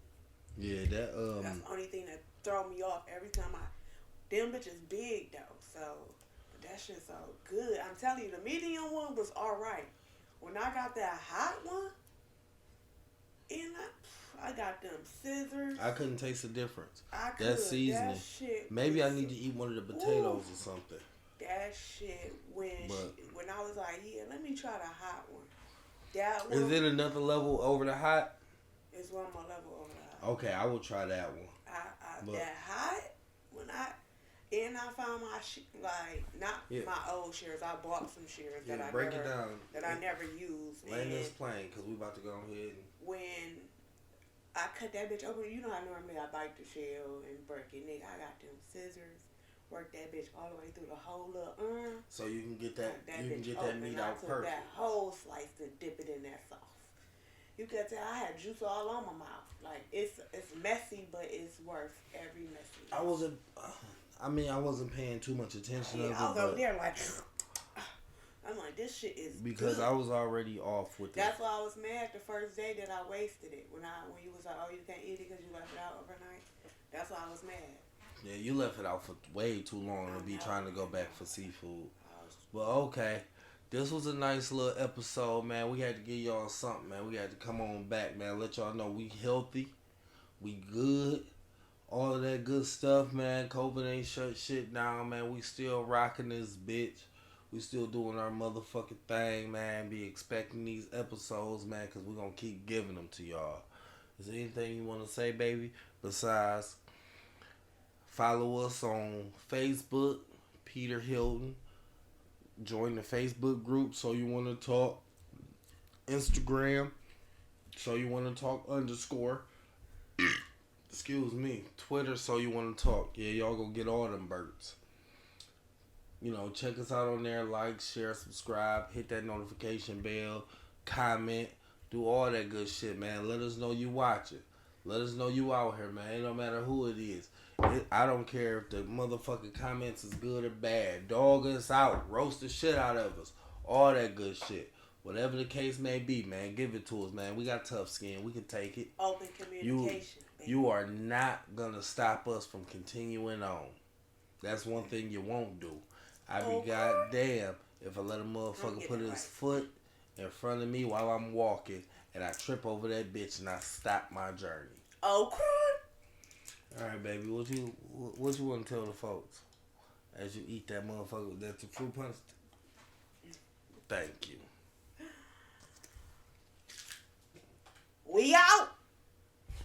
Yeah, that's the only thing that throw me off every time them bitches big though. So that shit's so good. I'm telling you, the medium one was alright. When I got that hot one, and I got them scissors. I couldn't taste the difference. That seasoning. That shit maybe I need to eat one of the potatoes or something. That shit when I was like, yeah, let me try the hot one. That one. Is it another level over the hot? It's one more level over the hot. Okay, I will try that one. That hot when I found my my old shears. I bought some shears that I never used. Land this plane because we about to go ahead. When I cut that bitch open, you know how normally I bite the shell and break it. Nigga, I got them scissors. Work that bitch all the way through the whole little so you can get that meat out perfect. I took that whole slice and dip it in that sauce. You could tell I had juice all on my mouth. Like it's messy, but it's worth every messy. I wasn't paying too much attention. I was over there like, I'm like, this shit is because good. I was already off with it. That's why I was mad the first day that I wasted it. When you was like, oh, you can't eat it because you left it out overnight. That's why I was mad. Yeah, you left it out for way too long to be trying to go back for seafood. But okay, this was a nice little episode, man. We had to give y'all something, man. We had to come on back, man. Let y'all know we healthy, we good, all of that good stuff, man. COVID ain't shut shit down, man. We still rocking this bitch. We still doing our motherfucking thing, man. Be expecting these episodes, man, because we're going to keep giving them to y'all. Is there anything you want to say, baby? Besides, follow us on Facebook, Peter Hilton. Join the Facebook group, So You Want to Talk. Instagram, So You Want to Talk _ excuse me. Twitter, So You Want to Talk. Yeah, y'all go get all them birds. You know, check us out on there. Like, share, subscribe. Hit that notification bell. Comment. Do all that good shit, man. Let us know you watch it. Let us know you out here, man. It don't matter who it is. I don't care if the motherfucking comments is good or bad. Dog us out. Roast the shit out of us. All that good shit. Whatever the case may be, man. Give it to us, man. We got tough skin. We can take it. Open communication. You are not going to stop us from continuing on. That's one thing you won't do. I be goddamn if I let a motherfucker put his foot in front of me while I'm walking and I trip over that bitch and I stop my journey. Okay. All right, baby. What you want to tell the folks as you eat that motherfucker? That's the fruit punch. Thank you. We out.